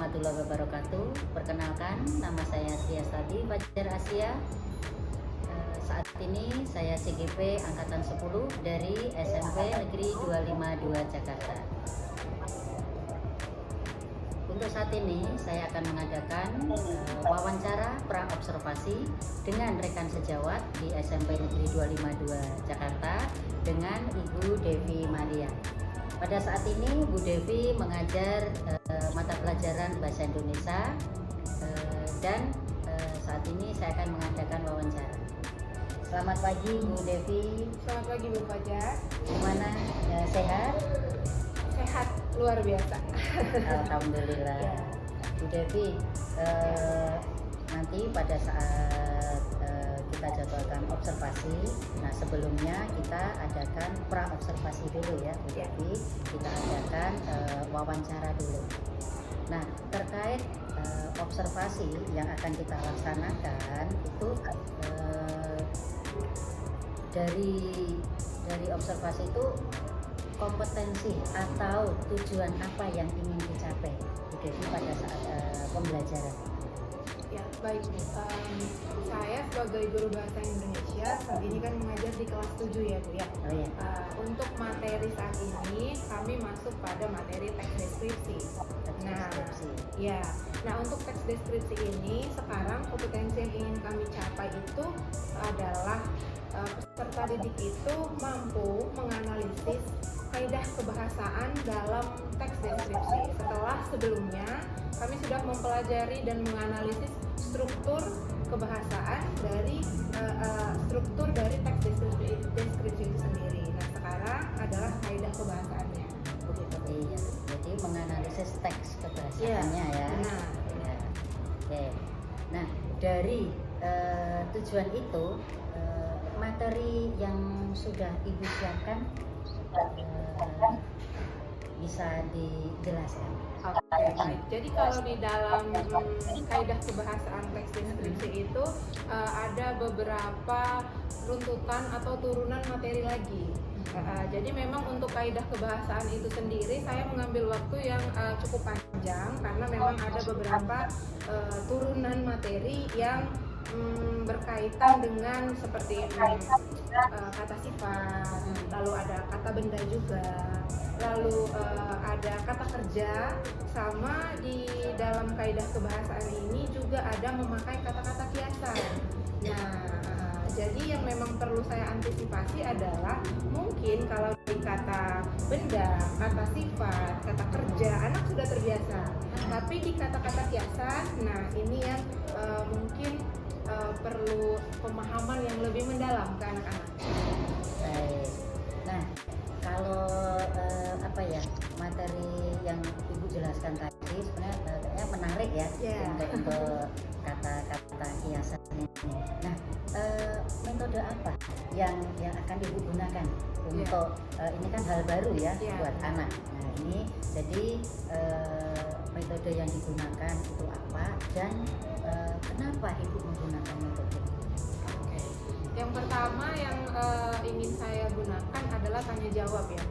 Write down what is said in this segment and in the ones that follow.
warahmatullahi wabarakatuh. Perkenalkan, nama saya Triastati Fajar Asia. Saat ini saya CGP Angkatan 10 dari SMP Negeri 252 Jakarta. Untuk saat ini saya akan mengadakan wawancara pra-observasi dengan rekan sejawat di SMP Negeri 252 Jakarta dengan Ibu Devi Maria. Pada saat ini Bu Devi mengajar mata pelajaran Bahasa Indonesia dan saat ini saya akan mengadakan wawancara. Selamat pagi Bu Devi. Selamat pagi Bu Fajar. Gimana? Sehat? Sehat luar biasa. Alhamdulillah. Ya. Bu Devi, nanti pada saat kita jadwalkan observasi, nah sebelumnya kita adakan pra-observasi dulu ya Bu Devi. Kita adakan wawancara dulu. Nah, terkait observasi yang akan kita laksanakan itu dari observasi itu kompetensi atau tujuan apa yang ingin dicapai Bu Devi pada saat pembelajaran? Ya, baik Bu. Saya sebagai guru bahasa Indonesia saat ini kan mengajar di kelas 7 ya Bu ya. Oh ya. Untuk materi saat ini kami masuk pada materi teks deskripsi. Ya. Nah, untuk teks deskripsi ini sekarang kompetensi yang ingin kami capai itu adalah peserta didik itu mampu menganalisis kaidah kebahasaan dalam teks deskripsi. Setelah sebelumnya kami sudah mempelajari dan menganalisis struktur kebahasaan dari teks deskripsi itu sendiri. Nah, sekarang adalah kaidah kebahasaannya. Begitu. Iya, jadi menganalisis teks kebahasaannya ya. Nah, ya. Oke. Nah, dari tujuan itu materi yang sudah Ibu siapkan bisa dijelaskan. Oke, baik. Jadi kalau di dalam kaidah kebahasaan teks deskripsi itu ada beberapa runtutan atau turunan materi lagi. Jadi memang untuk kaidah kebahasaan itu sendiri saya mengambil waktu yang cukup panjang karena memang ada beberapa turunan materi yang berkaitan dengan seperti kata sifat, lalu ada kata benda juga, lalu ada kata kerja, sama di dalam kaidah kebahasaan ini juga ada memakai kata-kata kiasan. Nah, jadi yang memang perlu saya antisipasi adalah mungkin kalau di kata benda, kata sifat, kata kerja, anak sudah terbiasa. Tapi di kata-kata kiasan, nah ini yang mungkin perlu pemahaman yang lebih mendalam ke anak-anak. Baik. Nah, kalau materi yang Ibu jelaskan tadi sebenarnya kayaknya menarik ya, untuk kata-kata hiasan ini. Nah, metode apa yang akan Ibu gunakan untuk ini kan hal baru ya buat anak. Nah, ini jadi metode yang digunakan itu apa dan kenapa Ibu menggunakan metode ini? Yang pertama yang ingin saya gunakan adalah tanya jawab ya.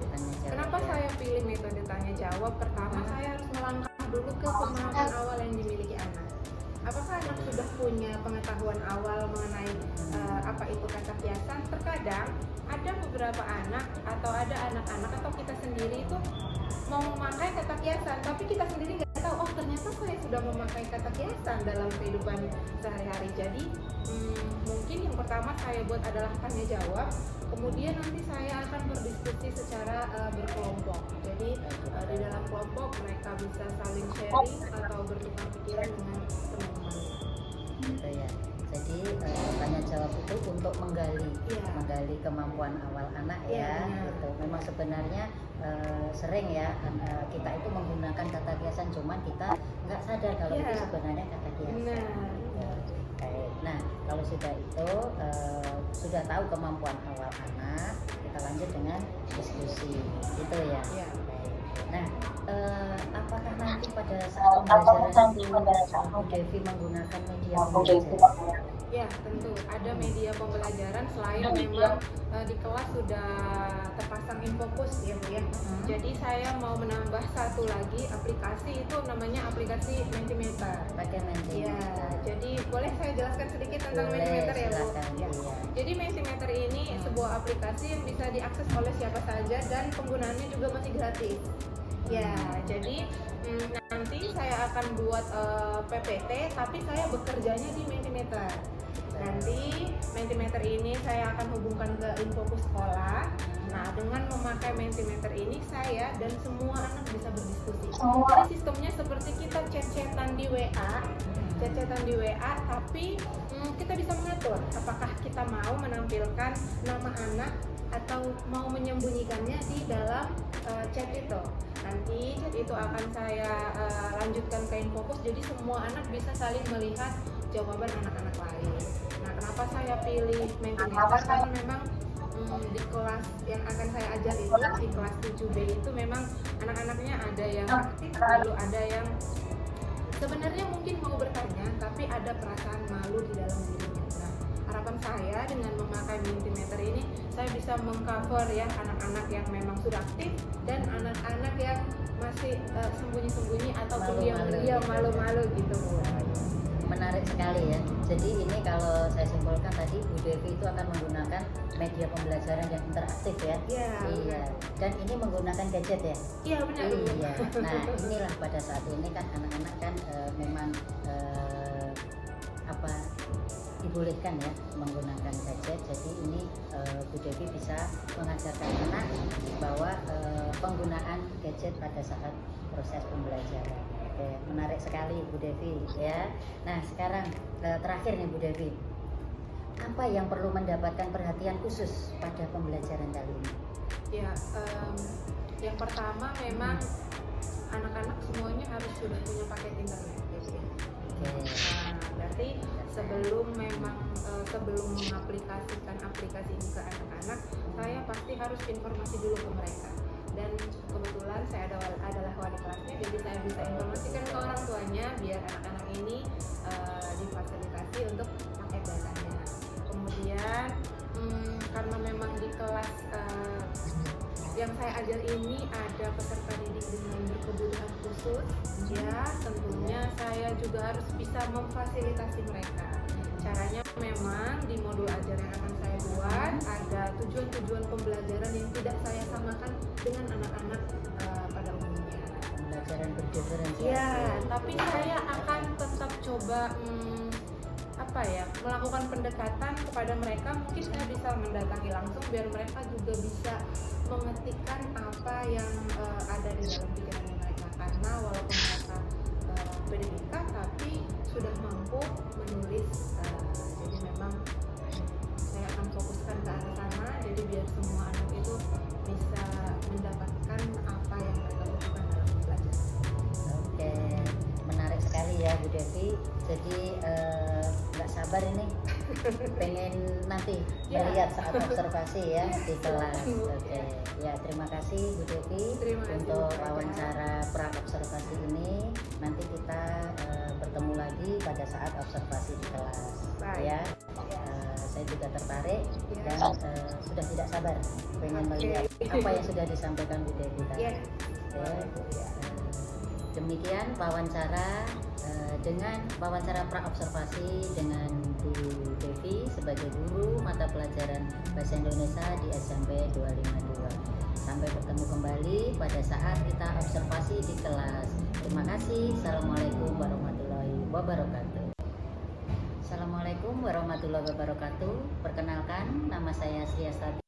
Kenapa saya pilih metode tanya jawab? Pertama, saya harus melangkah dulu ke pemahaman awal yang dimiliki anak. Apakah anak sudah punya pengetahuan awal mengenai apa itu kata kiasan? Terkadang ada beberapa anak atau ada anak-anak atau kita sendiri itu mau memakai kata kiasan, tapi kita sendiri nggak tahu, oh ternyata saya sudah memakai kata kiasan dalam kehidupan sehari-hari. Jadi mungkin yang pertama saya buat adalah tanya jawab, kemudian nanti saya akan berdiskusi secara berkelompok. Jadi di dalam kelompok mereka bisa saling sharing atau bertukar pikiran dengan teman-teman. Gitu ya. Jadi tanya jawab itu untuk menggali kemampuan awal anak ya. Gitu. Memang sebenarnya sering ya kita itu menggunakan kata kiasan, cuman kita nggak sadar kalau itu sebenarnya kata kiasan. Nah, kalau sudah itu sudah tahu kemampuan awal anak, kita lanjut dengan diskusi, gitu ya. Nah, apakah nanti pada saat pembelajaran Bu Devi menggunakan media belajar? Ya, tentu ada media pembelajaran selain memang di kelas sudah terpasang Infocus ya Bu ya. Jadi saya mau menambah satu lagi aplikasi, itu namanya aplikasi Mentimeter. Pakai Mentimeter. Ya, jadi boleh saya jelaskan sedikit tentang Boleh, Mentimeter ya Bu? silakan, Ya. iya. Jadi Mentimeter ini sebuah aplikasi yang bisa diakses oleh siapa saja dan penggunaannya juga masih gratis. Ya, jadi nanti saya akan buat PPT, tapi saya bekerjanya di Mentimeter. Nanti Mentimeter ini saya akan hubungkan ke Infocus sekolah. Nah, dengan memakai Mentimeter ini saya dan semua anak bisa berdiskusi. Jadi sistemnya seperti kita chat-chatan di WA, tapi kita bisa mengatur apakah kita mau menampilkan nama anak atau mau menyembunyikannya di dalam chat itu. Nanti chat itu akan saya lanjutkan ke Infocus, jadi semua anak bisa saling melihat jawaban anak-anak lain. Nah, kenapa saya pilih Mentimeter? Karena memang di kelas yang akan saya ajar itu, di kelas 7B itu memang anak-anaknya ada yang aktif, lalu ada yang sebenarnya mungkin mau bertanya, tapi ada perasaan malu di dalam dirinya. Nah, harapan saya dengan memakai Mentimeter ini, saya bisa mengcover ya anak-anak yang memang sudah aktif dan anak-anak yang masih sembunyi-sembunyi atau pendiam-diam, malu-malu gitu Bu. Menarik sekali ya. Jadi ini kalau saya simpulkan tadi, Bu Devi itu akan menggunakan media pembelajaran yang interaktif ya. Iya. Dan ini menggunakan gadget ya. Iya benar. Iya. Nah, inilah pada saat ini kan anak-anak kan memang dibolehkan ya menggunakan gadget. Jadi ini Bu Devi bisa mengajarkan anak bahwa penggunaan gadget pada saat proses pembelajaran. Oke, menarik sekali Bu Devi ya. Nah, sekarang terakhir nih Bu Devi, apa yang perlu mendapatkan perhatian khusus pada pembelajaran kali ini? Ya, yang pertama memang anak-anak semuanya harus sudah punya paket internet. Nah, berarti sebelum mengaplikasikan aplikasi ini ke anak-anak, saya pasti harus informasi dulu ke mereka. Dan kebetulan saya adalah wali kelasnya, jadi saya bisa informasikan ke orang tuanya biar anak-anak ini difasilitasi untuk pakai datanya. Kemudian karena memang di kelas yang saya ajar ini ada peserta didik dengan berkebutuhan khusus, ya tentunya saya juga harus bisa memfasilitasi mereka. Caranya memang di modul ajar yang akan saya buat ada tujuan-tujuan pembelajaran yang tidak saya samakan dengan anak-anak pada umumnya. Pembelajaran berdiferensiasi. Ya, tapi saya akan tetap coba melakukan pendekatan kepada mereka. Mungkin saya bisa mendatangi langsung biar mereka juga bisa mengetikkan apa yang ada di dalam pikiran mereka, karena walaupun mereka PDBK tapi sudah mampu menulis. Jadi memang saya akan fokuskan ke arah sana, jadi biar semua anak itu bisa mendapatkan apa yang mereka butuhkan dalam belajar. Oke, menarik sekali ya Bu Devi. Jadi nggak sabar ini pengen nanti melihat saat observasi ya di kelas. Oke, ya terima kasih Bu Devi untuk wawancara pra observasi ini. Nanti kita bertemu lagi pada saat observasi di kelas. Ya, saya juga tertarik dan sudah tidak sabar pengen melihat apa yang sudah disampaikan Bu Devi tadi. Demikian wawancara dengan wawancara pra observasi dengan Bu Devi sebagai guru mata pelajaran Bahasa Indonesia di SMP 252. Sampai bertemu kembali pada saat kita observasi di kelas. Terima kasih. Assalamualaikum warahmatullahi wabarakatuh. Assalamualaikum warahmatullahi wabarakatuh. Perkenalkan, nama saya Sri Astati.